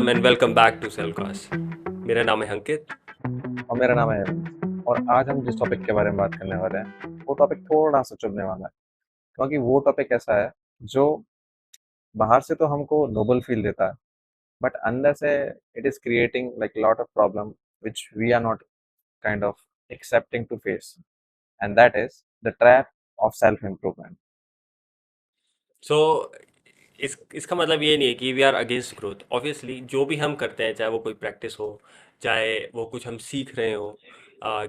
नमस्कारम and welcome back to सेलकास्ट। मेरा नाम है अंकित। और मेरा नाम है एवंस। और आज हम जिस टॉपिक के बारे में बात करने वाले हैं वो टॉपिक थोड़ा सा चुभने वाला है, क्योंकि वो टॉपिक ऐसा है जो बाहर से तो हमको नोबल फील देता है, बट अंदर से it is creating like lot of problem which we are not kind of accepting to face, and that is the trap of self improvement. So इसका मतलब ये नहीं है कि we are against growth. Obviously जो भी हम करते हैं, चाहे वो कोई प्रैक्टिस हो, चाहे वो कुछ हम सीख रहे हो,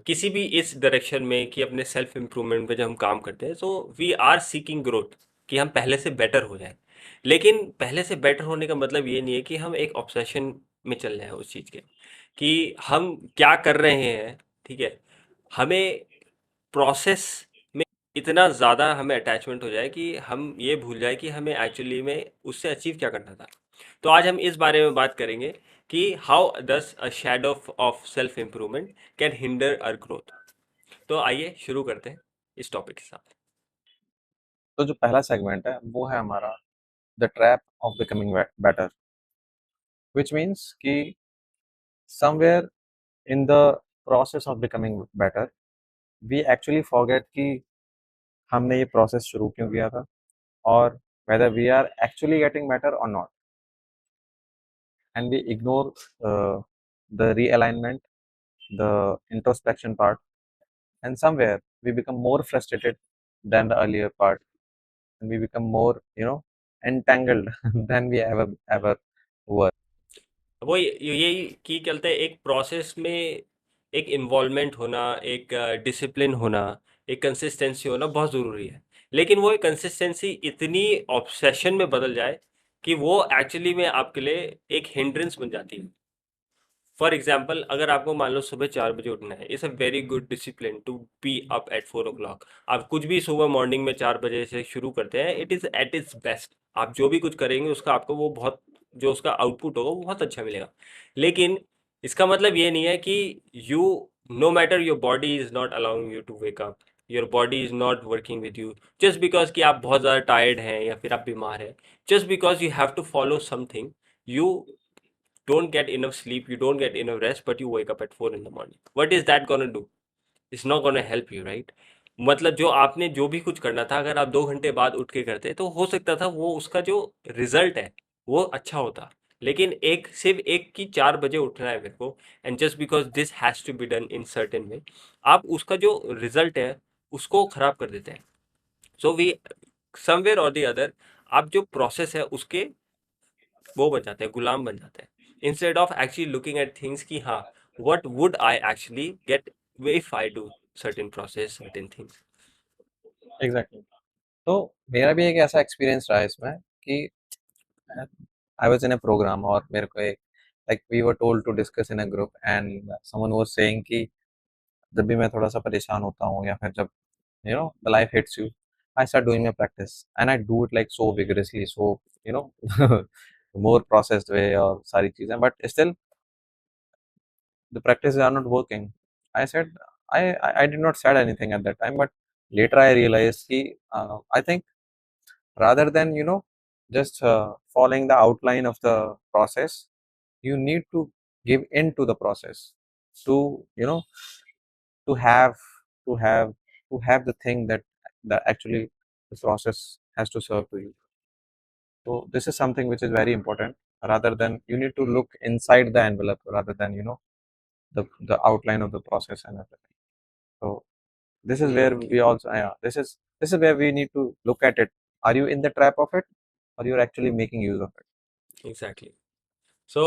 किसी भी इस डायरेक्शन में कि अपने सेल्फ इम्प्रूवमेंट पे जब हम काम करते हैं, तो वी आर सीकिंग ग्रोथ, कि हम पहले से बेटर हो जाए। लेकिन पहले से बेटर होने का मतलब ये नहीं है कि हम एक ऑब्सेशन में चल रहे हैं उस चीज़ के, कि हम क्या कर रहे हैं। ठीक है, हमें प्रोसेस में इतना ज़्यादा हमें अटैचमेंट हो जाए कि हम ये भूल जाए कि हमें एक्चुअली में उससे अचीव क्या करना था। तो आज हम इस बारे में बात करेंगे कि how does a shadow of self improvement can hinder our growth. तो आइए शुरू करते हैं इस टॉपिक के साथ। तो जो पहला सेगमेंट है वो है हमारा the trap of becoming better, which means कि somewhere in the process of becoming better we actually forget कि हमने ये प्रोसेस शुरू क्यों किया था, और whether we are actually getting better or not, and we ignore the realignment, the introspection part, and somewhere we become more frustrated than the earlier part, and we become more, entangled than we ever were. वो यही कि कहते हैं, एक process में एक involvement होना, एक डिसिप्लिन होना, एक कंसिस्टेंसी होना बहुत ज़रूरी है। लेकिन वो कंसिस्टेंसी इतनी ऑब्सेशन में बदल जाए कि वो एक्चुअली में आपके लिए एक हिंड्रेंस बन जाती है। फॉर एग्जाम्पल, अगर आपको मान लो सुबह 4 बजे उठना है, it's a very good discipline to be up at 4 o'clock। आप कुछ भी सुबह मॉर्निंग में 4 बजे से शुरू करते हैं, it is at its best. आप जो भी कुछ करेंगे उसका आपको वो बहुत, जो उसका आउटपुट होगा वो बहुत अच्छा मिलेगा। लेकिन इसका मतलब ये नहीं है कि you, no matter your body is not allowing you to wake up, your body is not working with you, just because कि आप बहुत ज़्यादा टायर्ड हैं या फिर आप बीमार हैं, just because you have to follow something, you don't get enough sleep, you don't get enough rest, but you wake up at 4 in the morning. What is that gonna do? It's not gonna help you, right? मतलब जो आपने जो भी कुछ करना था, अगर आप 2 घंटे बाद उठ के करते तो हो सकता था वो उसका जो रिजल्ट है वो अच्छा होता। लेकिन एक सिर्फ एक की 4 बजे उठना है मेरे को, and just because this has to be done in certain way, आप उसका जो रिजल्ट है उसको खराब कर देते हैं। सो वी, समवेयर और द अदर, आप जो प्रोसेस है उसके वो बन जाते हैं, गुलाम बन जाते हैं, instead of actually looking at things कि हाँ, what would I actually get if I do certain process, certain things. Exactly. तो मेरा भी एक ऐसा एक्सपीरियंस रहा है इसमें कि I was in a programme, और मेरे को एक like we were told to discuss in a group, and someone was saying कि जब भी मैं थोड़ा सा परेशान होता हूँ, या फिर जब the life hits you, I start doing my practice, and I do it like so vigorously, so you know more processed way और सारी चीजें, but still the practices are not working. I said, I did not said anything at that time, but later I realized कि I think rather than just following the outline of the process, you need to give in to the process to to have to have to have the thing that actually the process has to serve to you. So this is something which is very important. Rather than you need to look inside the envelope rather than the outline of the process and everything. So this is where we also this is where we need to look at it. Are you in the trap of it, or you're actually making use of it? Exactly. So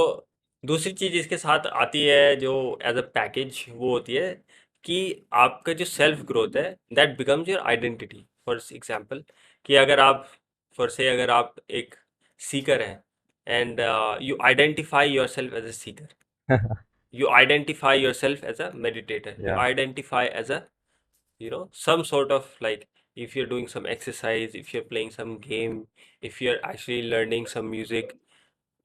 दूसरी चीज इसके साथ आती है जो as a package, वो होती है कि आपका जो सेल्फ ग्रोथ है, that becomes your identity. For example, कि अगर आप, फॉर से अगर आप एक सीकर हैं, and you identify yourself as a seeker, you identify yourself as a meditator, you Yeah. identify as a, some sort of like, if you're doing some exercise, if you're playing some game, if you're actually learning some music,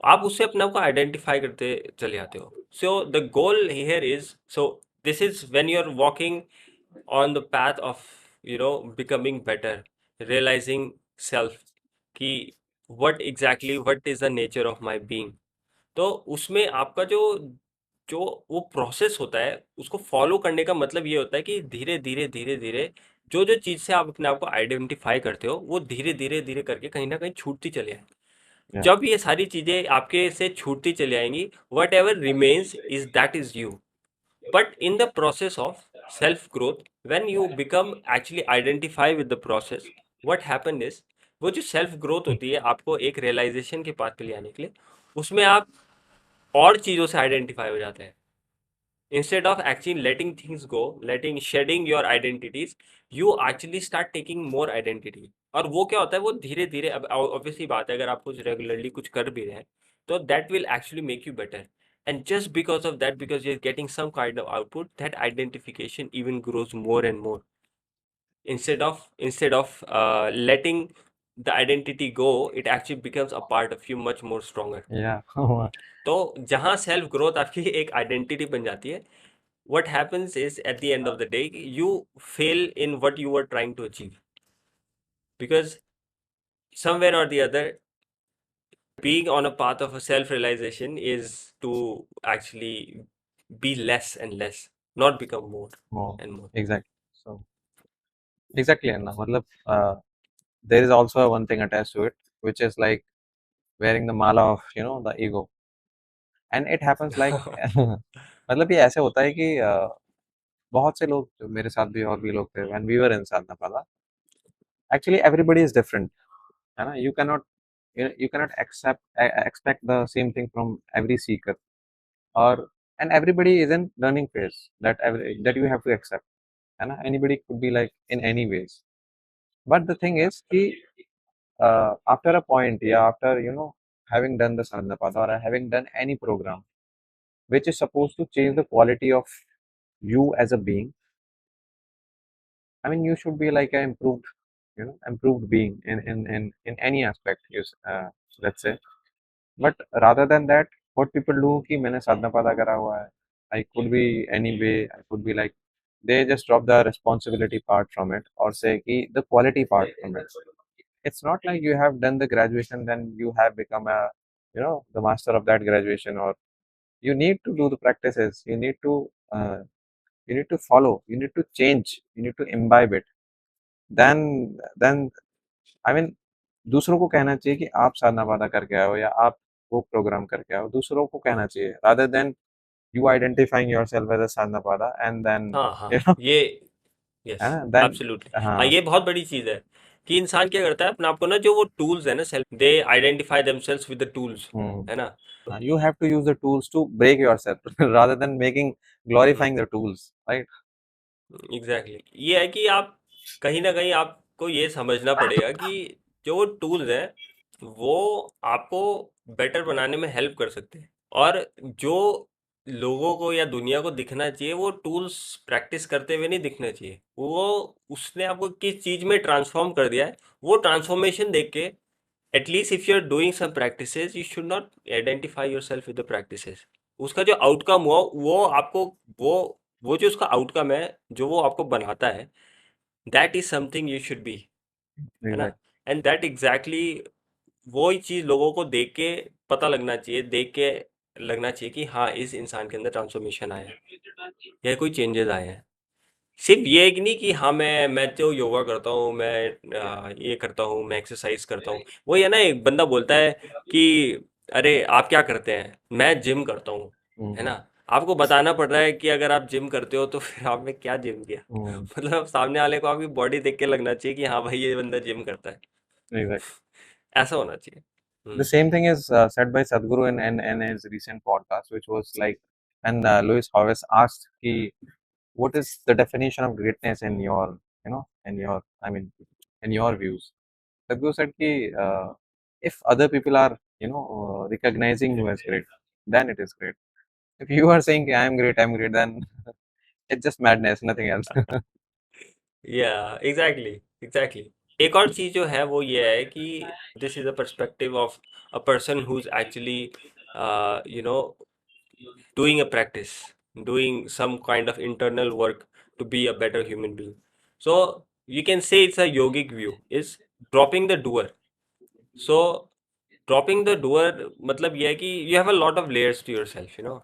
आप उससे अपने आप को identify करते चले जाते हो। So the goal here is, so this is when you are walking on the path of, becoming better, realizing self, कि what exactly, what is the nature of my being, तो उसमें आपका जो जो वो प्रोसेस होता है उसको फॉलो करने का मतलब ये होता है कि धीरे धीरे धीरे धीरे जो जो चीज़ से आप अपने आप को आइडेंटिफाई करते हो वो धीरे धीरे धीरे करके कहीं ना कहीं छूटती चली आए। Yeah. जब ये सारी चीज़ें आपके से छूटती चली आएंगी, what ever remains is that is you. But in the process of self growth, when you become actually identify with the process, what happen is वो जो सेल्फ ग्रोथ होती है आपको एक रियलाइजेशन के पाथ पे ले आने के लिए, उसमें आप और चीज़ों से आइडेंटिफाई हो जाते हैं। Instead of actually letting things go, letting shedding your identities, you actually start taking more identity। और वो क्या होता है, वो धीरे धीरे, अब ऑब्वियसली बात है, अगर आप कुछ रेगुलरली कुछ कर भी रहे हैं तो that will actually make you better. And just because of that, because you're getting some kind of output, that identification even grows more and more. Instead of letting the identity go, it actually becomes a part of you much more stronger. Yeah. तो जहाँ self growth आपकी एक identity बन जाती है, what happens is at the end of the day you fail in what you were trying to achieve, because somewhere or the other being on a path of a self realization is to actually be less and less, not become more More. and more। Exactly. So exactly, Anna. मतलब there is also one thing attached to it, which is like wearing the mala of the ego, and it happens like मतलब ये ऐसे होता है कि बहुत से लोग जो मेरे साथ भी और भी लोग थे when we were in Sadhana, actually everybody is different, है ना? You cannot expect the same thing from every seeker, or and everybody is in learning phase that you have to accept, है ना? Anybody could be like in any ways, but the thing is कि after a point, yeah, after having done the sadhana path or having done any program which is supposed to change the quality of you as a being, I mean, you should be like an improved being in any aspect, let's say. But rather than that, what people do कि मैंने साधना पाठा करा हुआ है, I could be any way, I could be like, they just drop the responsibility part from it or say कि the quality part from it. It's not like you have done the graduation, then you have become the master of that graduation, or you need to do the practices, uh, you need to follow, you need to change, you need to imbibe it. Then I mean, दूसरों को कहना चाहिए कि आप साधना वादा करके आए हो या आप वो प्रोग्राम करके आए हो, दूसरों को कहना चाहिए rather than you identifying yourself as a sadhana pada and then हाँ हाँ, you know ये यस, है ना then एब्सोल्युटली। हाँ, हाँ ये बहुत बड़ी चीज़ है कि इंसान क्या करता है अपने आप को ना, जो वो टूल्स है ना, self they identify themselves with the tools, hmm, है ना। you have to use the tools to break yourself rather than making glorifying the tools, right? Exactly ये है कि आप कहीं ना कहीं आपको ये समझना पड़ेगा कि जो वो टूल्स हैं वो आपको बेटर बनाने में हेल्प कर सकते हैं। और जो लोगों को या दुनिया को दिखना चाहिए वो टूल्स प्रैक्टिस करते हुए नहीं दिखना चाहिए, वो उसने आपको किस चीज़ में ट्रांसफॉर्म कर दिया है, वो ट्रांसफॉर्मेशन देख के at least if you are doing some practices, you should not identify yourself with the practices. उसका जो आउटकम हुआ वो आपको, वो वो जो उसका आउटकम है, जो वो आपको बनाता है, that is something you should be, है ना। Exactly. एंड दैट एग्जैक्टली वो ही चीज़ लोगों को देख के पता लगना चाहिए, देख के लगना चाहिए कि हाँ इस इंसान के अंदर ट्रांसफॉर्मेशन आया है या कोई चेंजेस आए हैं। सिर्फ ये कि नहीं कि हाँ मैं तो योगा करता हूँ, मैं ये करता हूँ, मैं एक्सरसाइज करता हूँ। वो है ना, एक बंदा बोलता है कि अरे आप क्या करते हैं, मैं जिम करता हूँ, है हम्म, ना। आपको बताना पड़ रहा है कि अगर आप जिम करते हो तो फिर आपने क्या जिम किया। हम्म, मतलब सामने वाले को आपकी बॉडी देख के लगना चाहिए कि हाँ भाई ये बंदा जिम करता है। exactly. ऐसा होना चाहिए। The hmm. same thing is said by Sadhguru in his recent podcast, which was like, and Louis Horace asked, ki, what is the definition of greatness in your, I mean, in your views? Sadhguru said, ki, if other people are, recognizing you as great, then it is great. If you are saying, ki, I'm great, then it's just madness, nothing else. या exactly exactly. एक और चीज़ जो है वो ये है कि this is a perspective of a person who is actually you know doing a practice, doing some kind of internal work to be a better human being. So you can say it's a yogic view, is dropping the doer. So dropping the doer मतलब ये है कि you have a lot of layers to yourself, you know.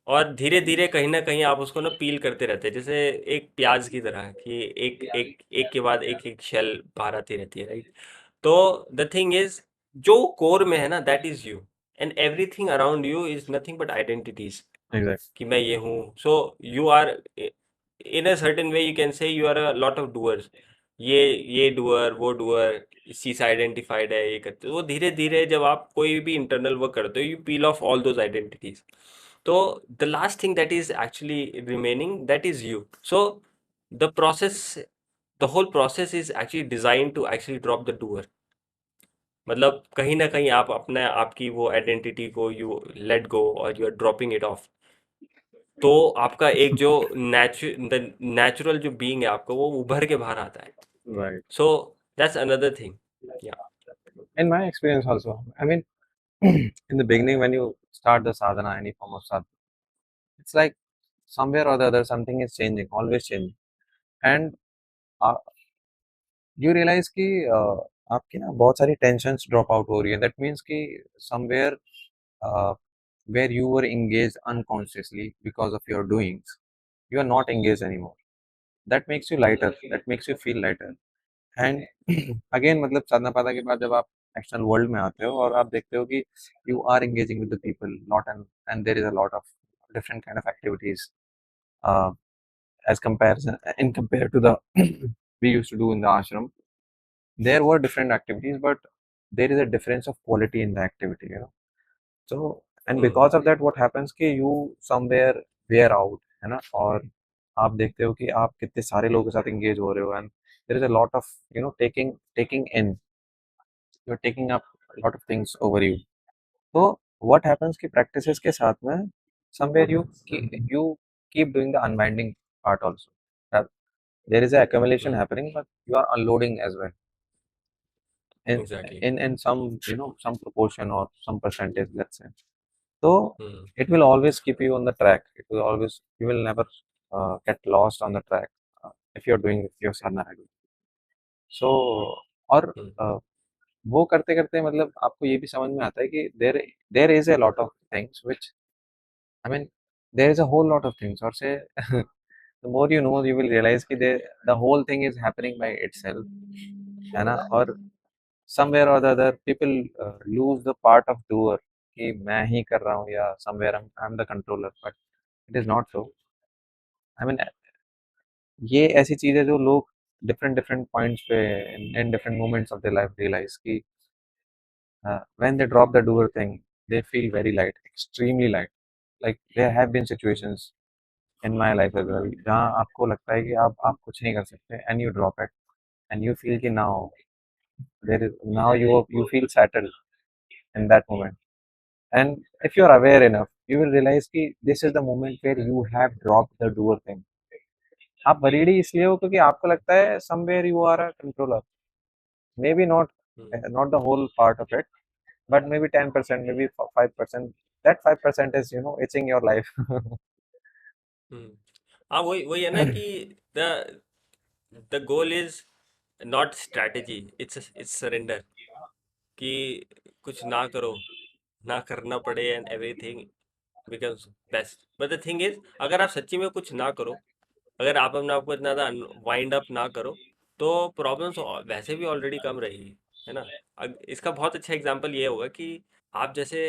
और धीरे धीरे कहीं ना कहीं आप उसको ना पील करते रहते हैं, जैसे एक प्याज की तरह कि एक एक एक के बाद एक शेल बाहर आती रहती है, राइट। तो द थिंग इज, जो कोर में है ना, that is you, and everything around you is nothing but identities. Exact कि मैं ये हूँ, so you are in a certain way, you can say you are a lot of doers. ये doer, वो डूअर, इस चीज आइडेंटिफाइड है, ये करते हो। वो धीरे धीरे जब आप कोई भी इंटरनल वर्क करते हो, you peel off all those identities. तो the last thing that is actually remaining, that is you. So the process, the whole process is actually design to actually drop the doer. मतलब कहीं ना कहीं आप अपने आपकी वो आइडेंटिटी को यू लेट गो और you are dropping it off. तो आपका एक जो नेचुरल जो बीइंग है आपका, वो उभर के बाहर आता है। Right so that's another thing. Yeah. In my experience also I mean in the beginning when you start the sadhana any form of sadhana it's like somewhere or the other something is changing always changing and uh, you realize कि आपकी ना बहुत सारी tensions drop out हो रही है that means कि somewhere where you were engaged unconsciously because of your doings you are not engaged anymore that makes you lighter that makes you feel lighter and again मतलब साधना पाठा के बाद जब आप एक्सटर्नल वर्ल्ड में आते हो और आप देखते हो कि you are engaging with the people lot and there is a lot of different kind of activities as comparison in compared to the we used to do in the ashram there were different activities but there is a difference of quality in the activity you know so and hmm. because of that what happens कि you somewhere wear out है ना और आप देखते हो कि आप कितने सारे लोगों के साथ engage हो रहे हो and there is a lot of you know taking in you're taking up a lot of things over you so what happens कि practices के साथ में somewhere you keep doing the unwinding part also that there is a accumulation hmm. happening but you are unloading as well in exactly. in some you know some proportion or some percentage let's say so hmm. it will always keep you on the track it will always you will never get lost on the track if you're doing your sadhana regularly so और हम्म। वो करते करते मतलब आपको ये भी समझ में आता है कि there is a lot of things which I mean there is a whole lot of things और से the more you know you will realize कि the whole thing is happening by itself है ना और somewhere or the other people lose the part of doer कि मैं ही कर रहा हूँ या somewhere I'm the controller but it is not so I mean ये ऐसी चीज है जो लोग डिफरेंट डिफरेंट पॉइंट्स पे in different moments of their life realise की when they drop the doer thing they feel very light extremely light like there have been situations in my life as well जहाँ आपको लगता है कि आप कुछ नहीं कर सकते and you drop it and you feel कि now there is now you feel settled in that moment and if you are aware enough you will realize कि this is the moment where you have dropped the doer thing आप बरीडी इसलिए हो क्योंकि आपको लगता है somewhere you are a controller maybe not hmm. not the whole part of it but maybe 10% maybe 5% that 5% is you know itching your life हम्म। हाँ, वही वही है ना कि the the goal is not strategy, it's surrender. कि कुछ ना करो, ना करना पड़े, and everything becomes best. But the thing is, अगर आप सच्ची में कुछ ना करो, अगर आप अपने आप को इतना ज़्यादा वाइंड अप ना करो, तो प्रॉब्लम्स वैसे भी ऑलरेडी कम रहेगी, है ना। इसका बहुत अच्छा एग्जांपल ये होगा कि आप जैसे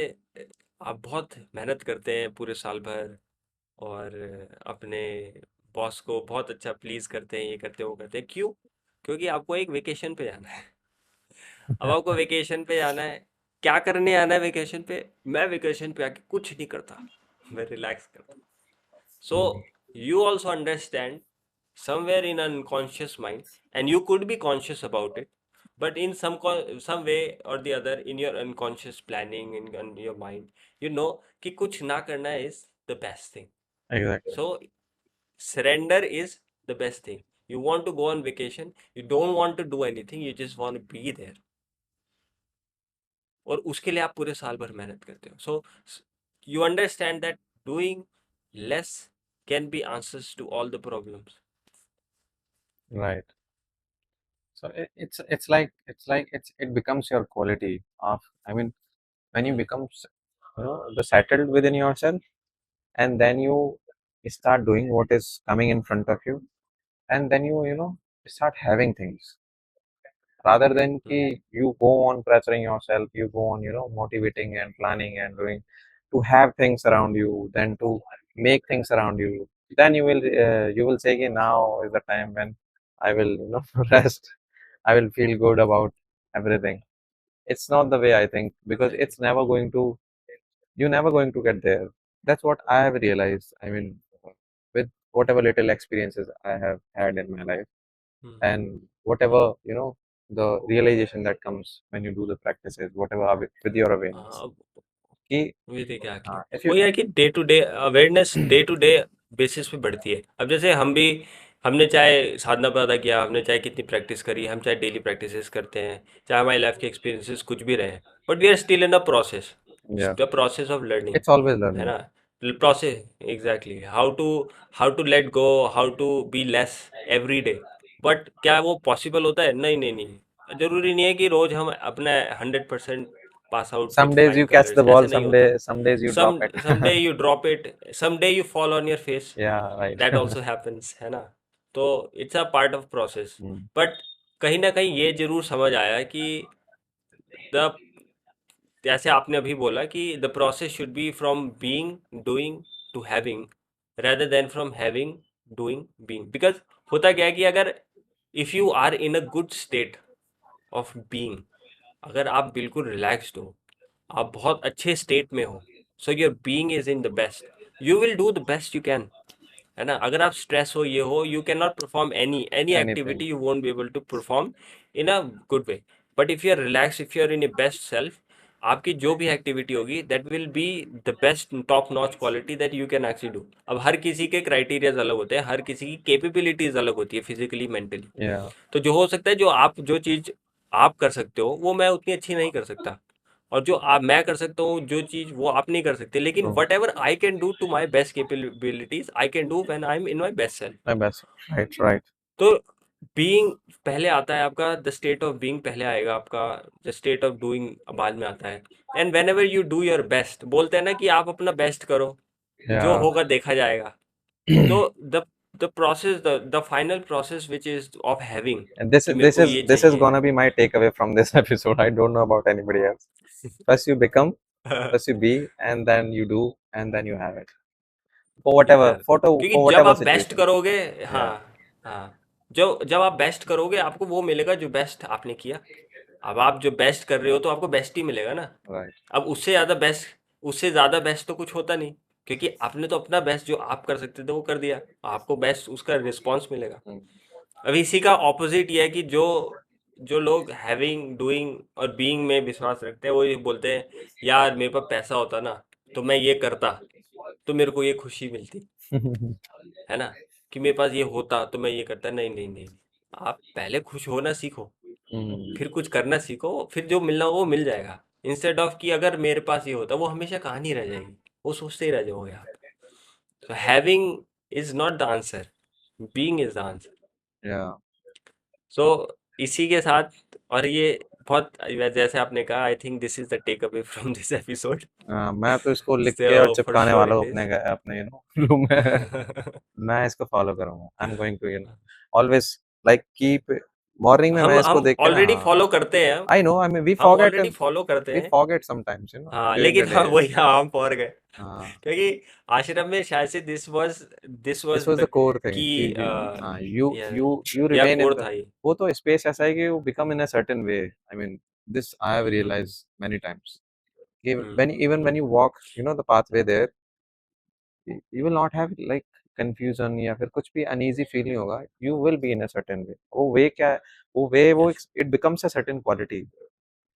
आप बहुत मेहनत करते हैं पूरे साल भर, और अपने बॉस को बहुत अच्छा प्लीज करते हैं, ये करते हैं, वो करते हैं, क्यों? क्योंकि आपको एक वेकेशन पे जाना है। अब आपको वेकेशन पे जाना है, क्या करने आना है वेकेशन पे? मैं वेकेशन पे आके कुछ नहीं करता, मैं रिलैक्स करता हूँ। So you also understand somewhere in unconscious mind, and you could be conscious about it, but in some way or the other in your unconscious planning in your mind, you know कि कुछ ना करना is the best thing. exactly So surrender is the best thing. You want to go on vacation, you don't want to do anything, you just want to be there, और उसके लिए आप पूरे साल भर मेहनत करते हो। So you understand that doing less can be answers to all the problems. right so it's like it becomes your quality of I mean when you hmm, become the settled within yourself, and then you start doing what is coming in front of you, and then you start having things rather than ki hmm, you go on pressuring yourself, you go on motivating and planning and doing to have things around you, then to make things around you, then you will say ki now is the time when I will rest, I will feel good about everything. It's not the way I think, because exactly. it's never going to, you're never going to get there. That's what I have realized. I mean, with whatever little experiences I have had in my life, hmm, and whatever the realization that comes when you do the practices, whatever with your awareness. हाँ, कि, with exactly if वो you, ये है कि day to day awareness day to day basis पे बढ़ती है। अब जैसे हम भी, हमने चाहे साधना पता किया, हमने चाहे कितनी प्रैक्टिस करी, हम चाहे डेली प्रैक्टिसेस करते हैं, चाहे हमारी लाइफ के एक्सपीरियंसेस कुछ भी रहे, but we are still in the process, yeah, the process of learning, it's always है learning. ना? Process exactly, how to let go, how to be less every day. But क्या वो पॉसिबल होता है? नहीं नहीं नहीं, जरूरी नहीं है कि रोज हम अपना 100% pass out with Some days flying you catch colours, the ऐसे ball, नहीं होता। some days you drop some it. someday you drop it, someday you fall on your face, Yeah, right. that also happens, है ना? तो it's a part of process. Mm. But कहीं ना कहीं ये जरूर समझ आया कि द, जैसे आपने अभी बोला कि the process should be from being, doing to having, rather then from having, doing, being. Because होता क्या है कि अगर if you are in a good state of being, अगर आप बिल्कुल रिलैक्स्ड हो, आप बहुत अच्छे स्टेट में हो, so your being is in the best, you will do the best you can, है ना? अगर आप स्ट्रेस हो, ये हो, you can not perform any any Anything. Activity, you won't be able to perform in a good way. But if you are relax, if you are in a best self, आपकी जो भी activity होगी that will be the best top notch quality that you can actually do. अब हर किसी के criterias अलग होते हैं, हर किसी की कैपेबिलिटीज अलग होती है, फिजिकली, मेंटली। Yeah, तो जो हो सकता है, जो चीज़ आप कर सकते हो वो मैं उतनी अच्छी नहीं कर सकता, और जो आप मैं कर सकता हूँ जो चीज़ वो आप नहीं कर सकते, लेकिन true. Whatever I can do to my best capabilities I can do when I am in my best self. My best. Right, right. तो बीइंग पहले आता है आपका, द स्टेट ऑफ बीइंग पहले आएगा आपका, द स्टेट ऑफ डूइंग बाद में आता है। And when ever you do your best, बोलते हैं ना कि आप अपना बेस्ट करो, जो Yeah. होगा देखा जाएगा। तो the process, the final process which is of having, And this कि is मेरे this को is ये this is चाहिए। gonna be my takeaway from this episode. I don't know about anybody else. First you become, first you be, and then you do, and then you have it. For whatever, यार, for क्योंकि for जब whatever आप best situation. करोगे, हाँ, Yeah. हाँ, जो जब आप बेस्ट करोगे आपको वो मिलेगा जो बेस्ट आपने किया। अब आप जो बेस्ट कर रहे हो तो आपको बेस्ट ही मिलेगा ना। Right. अब उससे ज़्यादा बेस्ट तो कुछ होता नहीं, क्योंकि आपने तो अपना बेस्ट जो आप कर सकते थे वो कर दिया, आपको बेस्ट उसका रिस्पॉन्स मिलेगा। Mm. अब इसी का ऑपोजिट ये है कि जो जो लोग हैविंग, डूइंग और बीइंग में विश्वास रखते हैं, वो ये बोलते हैं, यार मेरे पास पैसा होता ना तो मैं ये करता, तो मेरे को ये खुशी मिलती, है ना? कि मेरे पास ये होता तो मैं ये करता। नहीं नहीं नहीं, आप पहले खुश होना सीखो, Mm. फिर कुछ करना सीखो, फिर जो मिलना हो वो मिल जाएगा। इंस्टेड ऑफ कि अगर मेरे पास ये होता, वो हमेशा कहानी रह जाएगी, वो सोचते ही रह जाओगे आप। तो having is not the answer, being is the answer. Yeah. So इसी के साथ, और ये बहुत, जैसे आपने कहा, I think this is the takeaway from this episode. मैं तो इसको लिख के और सो फॉर चिपकाने श्योर वाला इट हूँ इज। अपने रूम में. मैं इसको फॉलो करूंगा. I am going to always like keep morning में मैं इसको हम देख के ना. ऑलरेडी फॉलो करते हैं, आई नो, आई मीन हम ऑलरेडी फॉलो करते वी हैं। फॉरगेट समटाइम्स हाँ, ड्यूरिंग लेकिन द हाँ, डे. वही, हाँ, हम पहुंच गए। हाँ, क्योंकि आश्रम में शायद से this was this was the the core thing की, कि हाँ, यार, यू या रिमेन इन कोर द, था ये। वो तो स्पेस ऐसा है कि you become in a certain way. I mean, this I have hmm, realised many times कि hmm, when even when you walk the pathway there, you will not have like confusion या फिर कुछ भी uneasy feel नहीं होगा. You will be in a certain way. वो way क्या है, वो way वो yes, it becomes a certain quality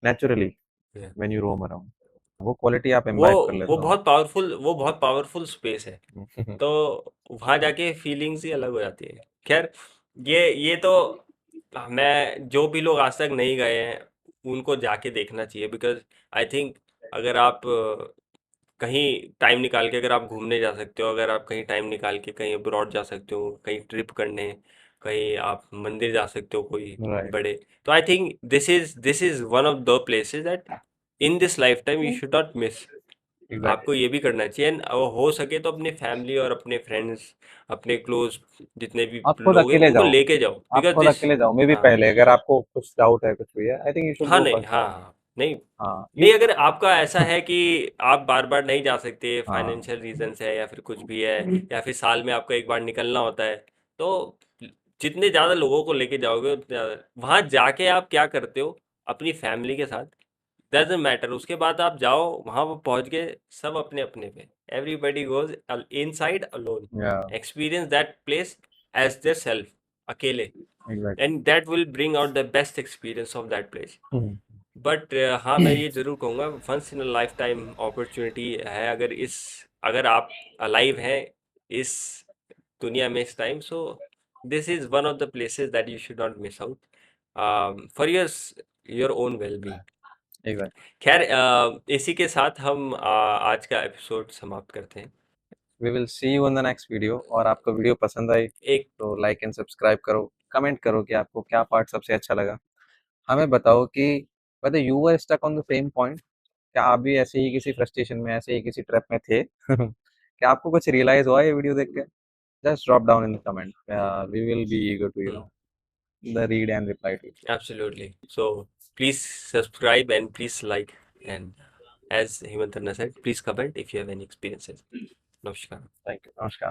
naturally when you roam around. वो quality आप वो imbibe कर वो लेते हो. बहुत पावरफुल, वो बहुत पावरफुल स्पेस है। तो वहां जाके फीलिंग्स ही अलग हो जाती है। खैर, ये तो, मैं, जो भी लोग आज तक नहीं गए हैं उनको जाके देखना चाहिए, बिकॉज आई थिंक अगर आप कहीं टाइम निकाल के, अगर आप घूमने जा सकते हो, अगर आप कहीं टाइम निकाल के कहीं अब्रॉड जा सकते हो, कहीं ट्रिप करने, कहीं आप मंदिर जा सकते हो कोई Right. बड़े, तो आई think this is one of the places that in this life time you should not miss. Exactly आपको ये भी करना चाहिए and हो सके तो अपने फैमिली और अपने फ्रेंड्स, अपने क्लोज जितने भी आप खुद लोग हैं अकेले उनको जाओ, लेके जाओ, आप बिकॉज खुद दिस। अकेले जाओ, मे बी हाँ पहले अगर आपको कुछ डाउट है, कुछ भी है, आई थिंक यू शुड हाँ, गो नहीं, फर्स्ट। हाँ हाँ, नहीं हाँ यू, नहीं, अगर आपका ऐसा है कि आप बार बार नहीं जा सकते, हाँ फाइनेंशियल रीजन है या फिर कुछ भी है, या फिर साल में आपको एक बार निकलना होता है, तो जितने ज़्यादा लोगों को लेके जाओगे उतने ज़्यादा वहाँ जाके आप क्या करते हो अपनी फैमिली के साथ, डजेंट मैटर। उसके बाद आप जाओ वहाँ पर पहुँच के सब अपने अपने पे, एवरीबडी गोज इनसाइड अलोन, या experience that place as their self, अकेले, exactly. And that will bring out the best experience of that place. But हाँ, मैं ये ज़रूर कहूँगा, once in a lifetime opportunity है, अगर आप अलाइव हैं इस दुनिया में इस time, so this is one of the places that you should not miss out for your own well being. Exactly. खैर, इसी के साथ हम आज का एपिसोड समाप्त करते हैं। We will see you in the next video. और आपको वीडियो पसंद आई एक तो लाइक एंड सब्सक्राइब करो, कमेंट करो कि आपको क्या पार्ट सबसे अच्छा लगा। हमें बताओ कि whether you were stuck on the same point, क्या आप भी ऐसे ही किसी फ्रस्ट्रेशन में, ऐसे ही किसी ट्रैप में थे? क्या आपको कुछ रियलाइज हुआ ये वीडियो देख के? Just drop down in the comment, we will be eager to the read and reply to it. Absolutely. So please subscribe and please like, and as Himantarna said, please comment if you have any experiences. Namaskar. Thank you. Namaskar.